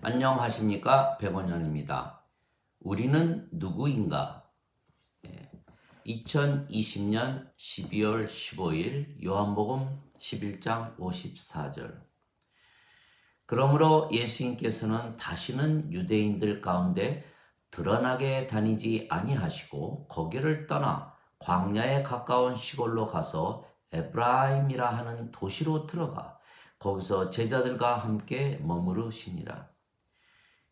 안녕하십니까, 백원영입니다. 우리는 누구인가? 2020년 12월 15일 요한복음 11장 54절. 그러므로 예수님께서는 다시는 유대인들 가운데 드러나게 다니지 아니하시고 거기를 떠나 광야에 가까운 시골로 가서 에브라임이라 하는 도시로 들어가 거기서 제자들과 함께 머무르시니라.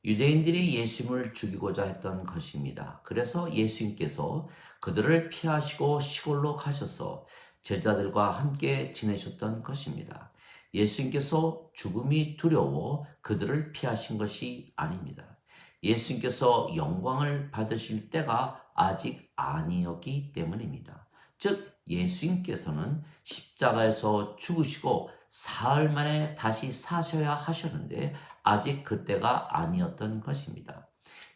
유대인들이 예수님을 죽이고자 했던 것입니다. 그래서 예수님께서 그들을 피하시고 시골로 가셔서 제자들과 함께 지내셨던 것입니다. 예수님께서 죽음이 두려워 그들을 피하신 것이 아닙니다. 예수님께서 영광을 받으실 때가 아직 아니었기 때문입니다. 즉, 예수님께서는 십자가에서 죽으시고 사흘 만에 다시 사셔야 하셨는데 아직 그때가 아니었던 것입니다.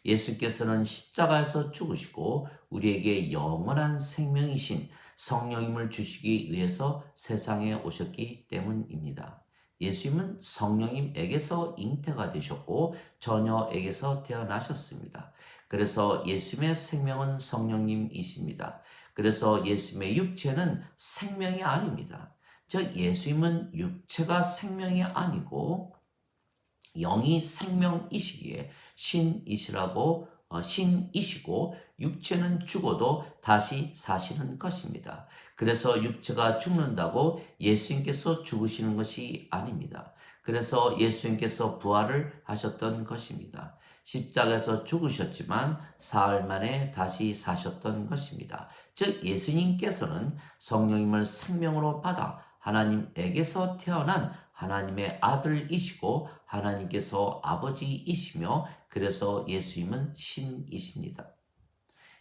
예수께서는 십자가에서 죽으시고 우리에게 영원한 생명이신 성령님을 주시기 위해서 세상에 오셨기 때문입니다. 예수님은 성령님에게서 잉태가 되셨고 처녀에게서 태어나셨습니다. 그래서 예수님의 생명은 성령님이십니다. 그래서 예수님의 육체는 생명이 아닙니다. 즉 예수님은 육체가 생명이 아니고 영이 생명이시기에 신이시고 육체는 죽어도 다시 사시는 것입니다. 그래서 육체가 죽는다고 예수님께서 죽으시는 것이 아닙니다. 그래서 예수님께서 부활을 하셨던 것입니다. 십자가에서 죽으셨지만 사흘 만에 다시 사셨던 것입니다. 즉 예수님께서는 성령님을 생명으로 받아 하나님에게서 태어난 하나님의 아들이시고 하나님께서 아버지이시며 그래서 예수님은 신이십니다.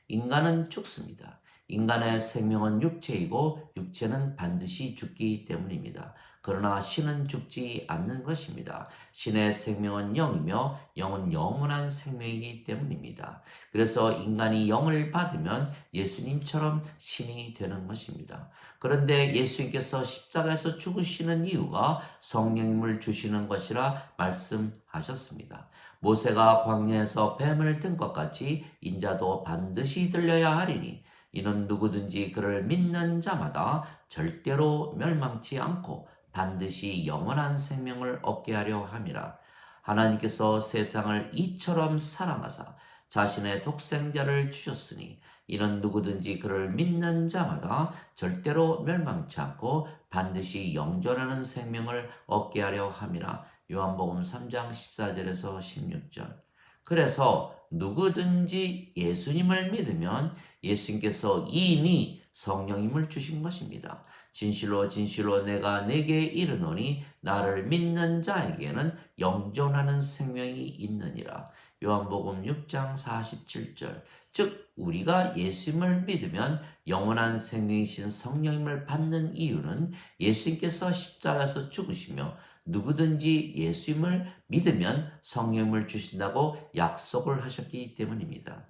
인간은 죽습니다. 인간의 생명은 육체이고 육체는 반드시 죽기 때문입니다. 그러나 신은 죽지 않는 것입니다. 신의 생명은 영이며 영은 영원한 생명이기 때문입니다. 그래서 인간이 영을 받으면 예수님처럼 신이 되는 것입니다. 그런데 예수님께서 십자가에서 죽으시는 이유가 성령님을 주시는 것이라 말씀하셨습니다. 모세가 광야에서 뱀을 든 것 같이 인자도 반드시 들려야 하리니 이는 누구든지 그를 믿는 자마다 절대로 멸망치 않고 반드시 영원한 생명을 얻게 하려 함이라. 하나님께서 세상을 이처럼 사랑하사 자신의 독생자를 주셨으니 이는 누구든지 그를 믿는 자마다 절대로 멸망치 않고 반드시 영존하는 생명을 얻게 하려 함이라. 요한복음 3장 14절에서 16절. 그래서 누구든지 예수님을 믿으면 예수님께서 이미 성령님을 주신 것입니다. 진실로 진실로 내가 네게 이르노니 나를 믿는 자에게는 영존하는 생명이 있느니라. 요한복음 6장 47절. 즉 우리가 예수님을 믿으면 영원한 생명이신 성령님을 받는 이유는 예수님께서 십자가에서 죽으시며 누구든지 예수님을 믿으면 성령을 주신다고 약속을 하셨기 때문입니다.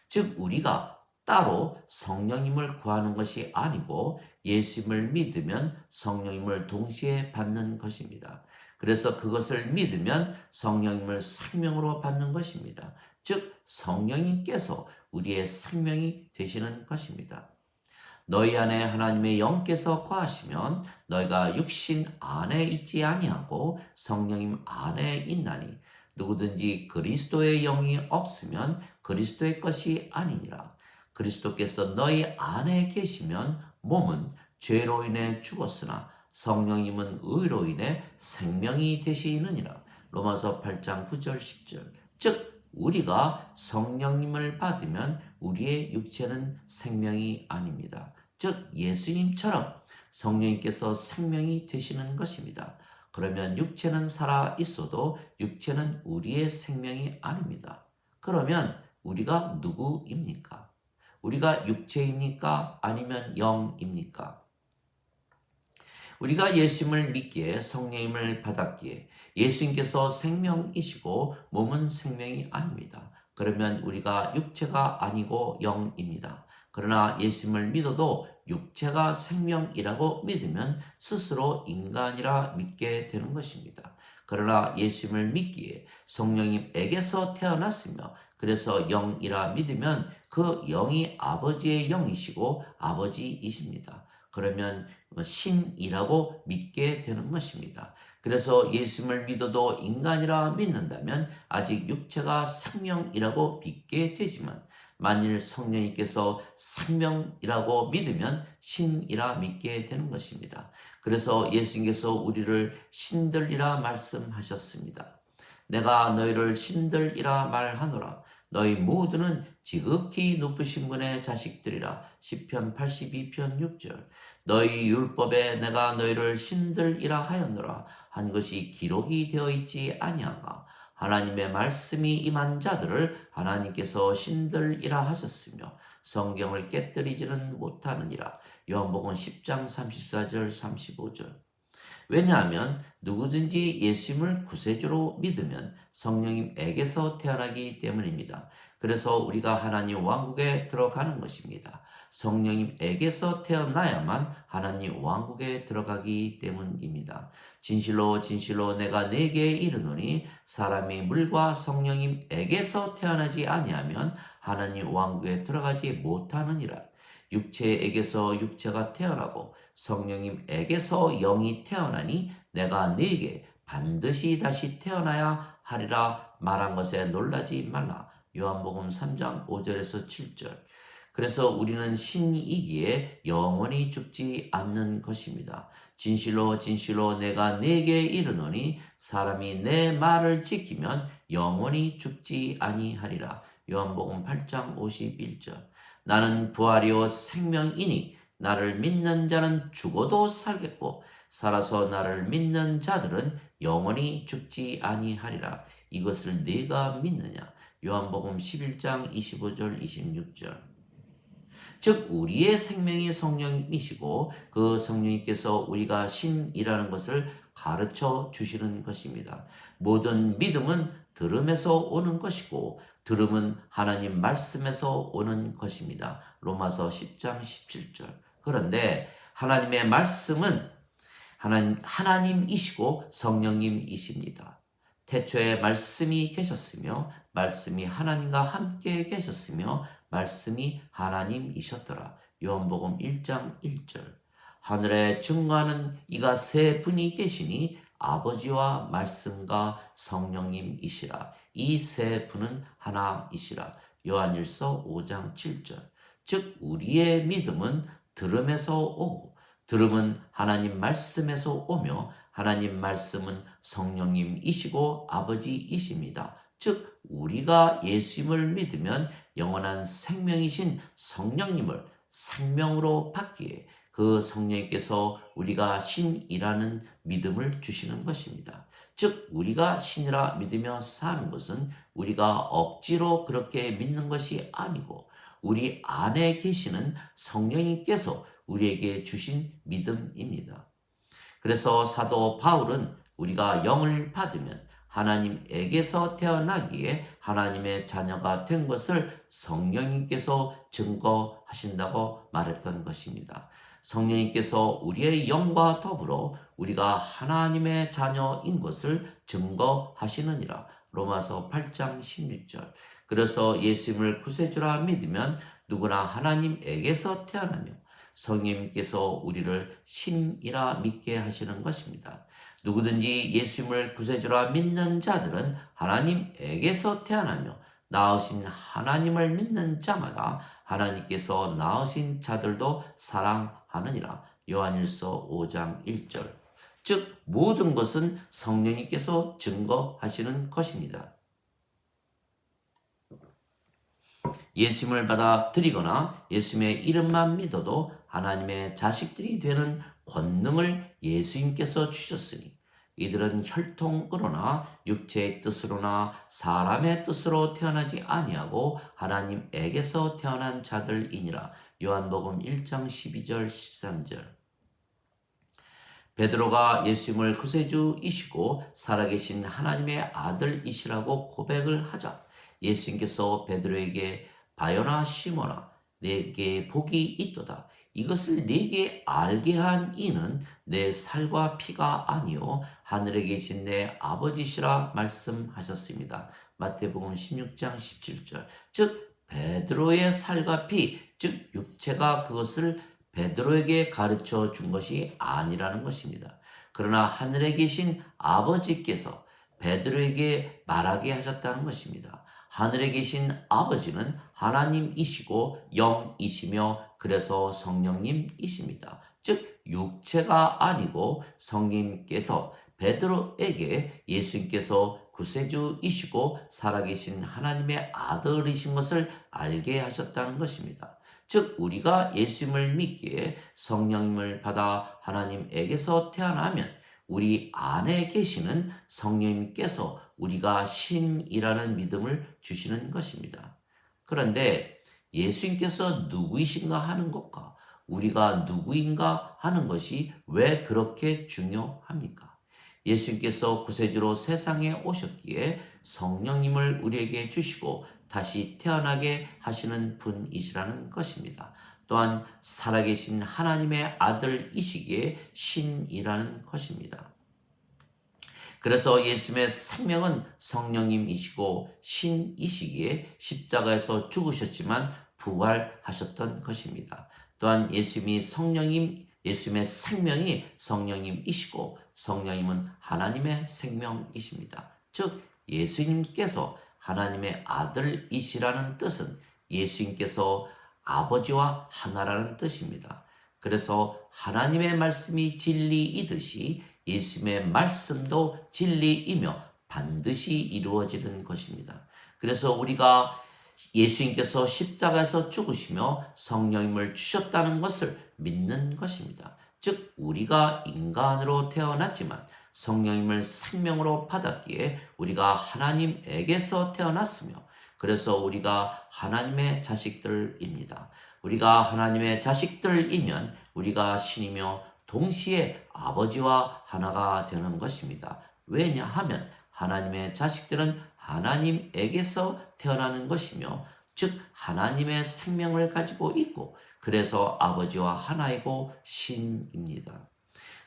즉 우리가 따로 성령님을 구하는 것이 아니고 예수님을 믿으면 성령님을 동시에 받는 것입니다. 그래서 그것을 믿으면 성령님을 생명으로 받는 것입니다. 즉 성령님께서 우리의 생명이 되시는 것입니다. 너희 안에 하나님의 영께서 거하시면 너희가 육신 안에 있지 아니하고 성령님 안에 있나니 누구든지 그리스도의 영이 없으면 그리스도의 것이 아니니라. 그리스도께서 너희 안에 계시면 몸은 죄로 인해 죽었으나 성령님은 의로 인해 생명이 되시느니라. 로마서 8장 9절 10절. 즉 우리가 성령님을 받으면 우리의 육체는 생명이 아닙니다. 즉 예수님처럼 성령님께서 생명이 되시는 것입니다. 그러면 육체는 살아 있어도 육체는 우리의 생명이 아닙니다. 그러면 우리가 누구입니까? 우리가 육체입니까? 아니면 영입니까? 우리가 예수님을 믿기에 성령님을 받았기에 예수님께서 생명이시고 몸은 생명이 아닙니다. 그러면 우리가 육체가 아니고 영입니다. 그러나 예수님을 믿어도 육체가 생명이라고 믿으면 스스로 인간이라 믿게 되는 것입니다. 그러나 예수님을 믿기에 성령님에게서 태어났으며 그래서 영이라 믿으면 그 영이 아버지의 영이시고 아버지이십니다. 그러면 신이라고 믿게 되는 것입니다. 그래서 예수님을 믿어도 인간이라 믿는다면 아직 육체가 생명이라고 믿게 되지만 만일 성령님께서 생명이라고 믿으면 신이라 믿게 되는 것입니다. 그래서 예수님께서 우리를 신들이라 말씀하셨습니다. 내가 너희를 신들이라 말하노라. 너희 모두는 지극히 높으신 분의 자식들이라. 시편 82편 6절. 너희 율법에 내가 너희를 신들이라 하였노라 한 것이 기록이 되어 있지 아니한가. 하나님의 말씀이 임한 자들을 하나님께서 신들이라 하셨으며 성경을 깨뜨리지는 못하느니라. 요한복음 10장 34절 35절. 왜냐하면 누구든지 예수님을 구세주로 믿으면 성령님에게서 태어나기 때문입니다. 그래서 우리가 하나님 왕국에 들어가는 것입니다. 성령님에게서 태어나야만 하나님 왕국에 들어가기 때문입니다. 진실로 진실로 내가 네게 이르노니 사람이 물과 성령님에게서 태어나지 아니하면 하나님 왕국에 들어가지 못하느니라. 육체에게서 육체가 태어나고 성령님에게서 영이 태어나니 내가 네게 반드시 다시 태어나야 하리라 말한 것에 놀라지 말라. 요한복음 3장 5절에서 7절. 그래서 우리는 신이기에 영원히 죽지 않는 것입니다. 진실로 진실로 내가 네게 이르노니 사람이 내 말을 지키면 영원히 죽지 아니하리라. 요한복음 8장 51절. 나는 부활이요 생명이니 나를 믿는 자는 죽어도 살겠고 살아서 나를 믿는 자들은 영원히 죽지 아니하리라. 이것을 네가 믿느냐? 요한복음 11장 25절 26절. 즉 우리의 생명이 성령이시고 그 성령님께서 우리가 신이라는 것을 가르쳐 주시는 것입니다. 모든 믿음은 들음에서 오는 것이고 들음은 하나님 말씀에서 오는 것입니다. 로마서 10장 17절. 그런데 하나님의 말씀은 하나님이시고 성령님이십니다. 태초에 말씀이 계셨으며 말씀이 하나님과 함께 계셨으며 말씀이 하나님이셨더라. 요한복음 1장 1절. 하늘에 증거하는 이가 세 분이 계시니 아버지와 말씀과 성령님이시라. 이 세 분은 하나이시라. 요한일서 5장 7절. 즉 우리의 믿음은 들음에서 오고 들음은 하나님 말씀에서 오며 하나님 말씀은 성령님이시고 아버지이십니다. 즉 우리가 예수님을 믿으면 영원한 생명이신 성령님을 생명으로 받기에 그 성령님께서 우리가 신이라는 믿음을 주시는 것입니다. 즉 우리가 신이라 믿으며 사는 것은 우리가 억지로 그렇게 믿는 것이 아니고 우리 안에 계시는 성령님께서 우리에게 주신 믿음입니다. 그래서 사도 바울은 우리가 영을 받으면 하나님에게서 태어나기에 하나님의 자녀가 된 것을 성령님께서 증거하신다고 말했던 것입니다. 성령님께서 우리의 영과 더불어 우리가 하나님의 자녀인 것을 증거하시느니라. 로마서 8장 16절. 그래서 예수님을 구세주라 믿으면 누구나 하나님에게서 태어나며 성령님께서 우리를 신이라 믿게 하시는 것입니다. 누구든지 예수님을 구세주라 믿는 자들은 하나님에게서 태어나며 낳으신 하나님을 믿는 자마다 하나님께서 낳으신 자들도 사랑하느니라. 요한일서 5장 1절. 즉 모든 것은 성령님께서 증거하시는 것입니다. 예수님을 받아들이거나 예수님의 이름만 믿어도 하나님의 자식들이 되는 권능을 예수님께서 주셨으니 이들은 혈통으로나 육체의 뜻으로나 사람의 뜻으로 태어나지 아니하고 하나님에게서 태어난 자들이니라. 요한복음 1장 12절 13절. 베드로가 예수님을 구세주이시고 살아계신 하나님의 아들이시라고 고백을 하자 예수님께서 베드로에게 바요나 시몬아 내게 복이 있도다. 이것을 네게 알게 한 이는 내 살과 피가 아니요 하늘에 계신 내 아버지시라 말씀하셨습니다. 마태복음 16장 17절. 즉 베드로의 살과 피, 즉 육체가 그것을 베드로에게 가르쳐 준 것이 아니라는 것입니다. 그러나 하늘에 계신 아버지께서 베드로에게 말하게 하셨다는 것입니다. 하늘에 계신 아버지는 하나님이시고 영이시며 그래서 성령님이십니다. 즉 육체가 아니고 성령님께서 베드로에게 예수님께서 구세주이시고 살아계신 하나님의 아들이신 것을 알게 하셨다는 것입니다. 즉 우리가 예수님을 믿기에 성령님을 받아 하나님에게서 태어나면 우리 안에 계시는 성령님께서 우리가 신이라는 믿음을 주시는 것입니다. 그런데 예수님께서 누구이신가 하는 것과 우리가 누구인가 하는 것이 왜 그렇게 중요합니까? 예수님께서 구세주로 세상에 오셨기에 성령님을 우리에게 주시고 다시 태어나게 하시는 분이시라는 것입니다. 또한 살아계신 하나님의 아들이시기에 신이라는 것입니다. 그래서 예수님의 생명은 성령님이시고 신이시기에 십자가에서 죽으셨지만 부활하셨던 것입니다. 또한 예수님의 생명이 성령님이시고 성령님은 하나님의 생명이십니다. 즉 예수님께서 하나님의 아들이시라는 뜻은 예수님께서 아버지와 하나라는 뜻입니다. 그래서 하나님의 말씀이 진리이듯이 예수님의 말씀도 진리이며 반드시 이루어지는 것입니다. 그래서 우리가 예수님께서 십자가에서 죽으시며 성령님을 주셨다는 것을 믿는 것입니다. 즉 우리가 인간으로 태어났지만 성령님을 생명으로 받았기에 우리가 하나님에게서 태어났으며 그래서 우리가 하나님의 자식들입니다. 우리가 하나님의 자식들이면 우리가 신이며 동시에 아버지와 하나가 되는 것입니다. 왜냐하면 하나님의 자식들은 하나님에게서 태어나는 것이며 즉 하나님의 생명을 가지고 있고 그래서 아버지와 하나이고 신입니다.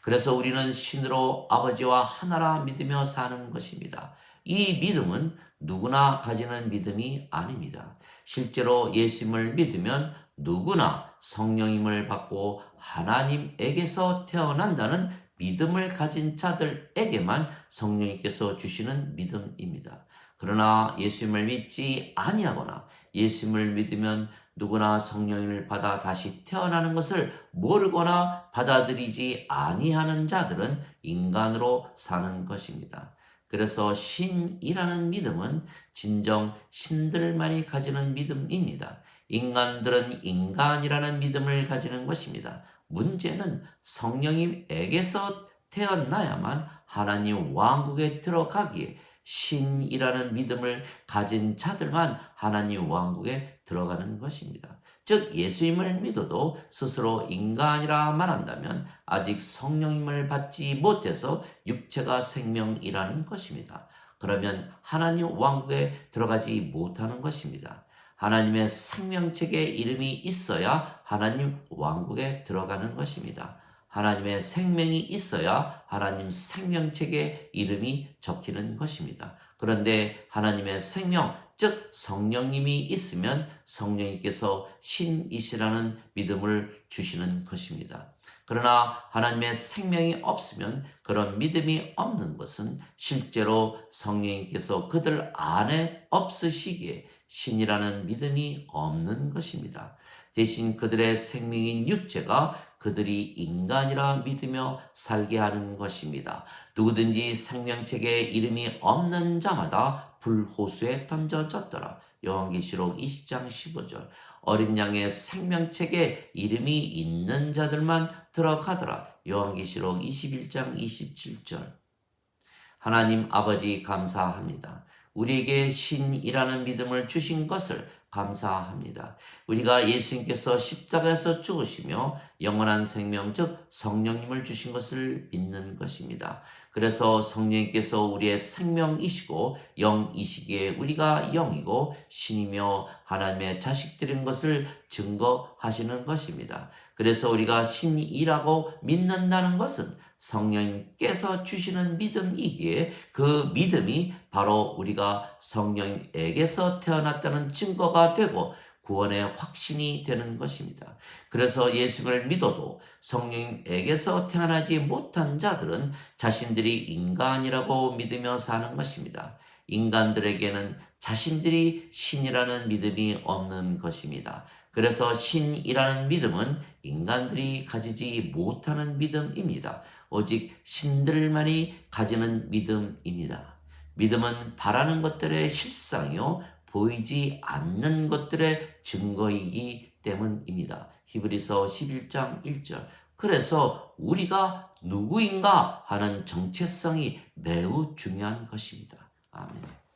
그래서 우리는 신으로 아버지와 하나라 믿으며 사는 것입니다. 이 믿음은 누구나 가지는 믿음이 아닙니다. 실제로 예수님을 믿으면 누구나 성령님을 받고 하나님에게서 태어난다는 믿음을 가진 자들에게만 성령님께서 주시는 믿음입니다. 그러나 예수님을 믿지 아니하거나 예수님을 믿으면 누구나 성령을 받아 다시 태어나는 것을 모르거나 받아들이지 아니하는 자들은 인간으로 사는 것입니다. 그래서 신이라는 믿음은 진정 신들만이 가지는 믿음입니다. 인간들은 인간이라는 믿음을 가지는 것입니다. 문제는 성령님에게서 태어나야만 하나님 왕국에 들어가기에 신이라는 믿음을 가진 자들만 하나님 왕국에 들어가는 것입니다. 즉 예수님을 믿어도 스스로 인간이라 말한다면 아직 성령님을 받지 못해서 육체가 생명이라는 것입니다. 그러면 하나님 왕국에 들어가지 못하는 것입니다. 하나님의 생명책에 이름이 있어야 하나님 왕국에 들어가는 것입니다. 하나님의 생명이 있어야 하나님 생명책에 이름이 적히는 것입니다. 그런데 하나님의 생명, 즉 성령님이 있으면 성령님께서 신이시라는 믿음을 주시는 것입니다. 그러나 하나님의 생명이 없으면 그런 믿음이 없는 것은 실제로 성령님께서 그들 안에 없으시기에 신이라는 믿음이 없는 것입니다. 대신 그들의 생명인 육체가 그들이 인간이라 믿으며 살게 하는 것입니다. 누구든지 생명책에 이름이 없는 자마다 불호수에 던져졌더라. 요한계시록 20장 15절. 어린 양의 생명책에 이름이 있는 자들만 들어가더라. 요한계시록 21장 27절. 하나님 아버지 감사합니다. 우리에게 신이라는 믿음을 주신 것을 감사합니다. 우리가 예수님께서 십자가에서 죽으시며 영원한 생명, 즉 성령님을 주신 것을 믿는 것입니다. 그래서 성령님께서 우리의 생명이시고 영이시기에 우리가 영이고 신이며 하나님의 자식들인 것을 증거하시는 것입니다. 그래서 우리가 신이라고 믿는다는 것은 성령님께서 주시는 믿음이기에 그 믿음이 바로 우리가 성령에게서 태어났다는 증거가 되고 구원의 확신이 되는 것입니다. 그래서 예수를 믿어도 성령에게서 태어나지 못한 자들은 자신들이 인간이라고 믿으며 사는 것입니다. 인간들에게는 자신들이 신이라는 믿음이 없는 것입니다. 그래서 신이라는 믿음은 인간들이 가지지 못하는 믿음입니다. 오직 신들만이 가지는 믿음입니다. 믿음은 바라는 것들의 실상이요 보이지 않는 것들의 증거이기 때문입니다. 히브리서 11장 1절. 그래서 우리가 누구인가 하는 정체성이 매우 중요한 것입니다. 아멘.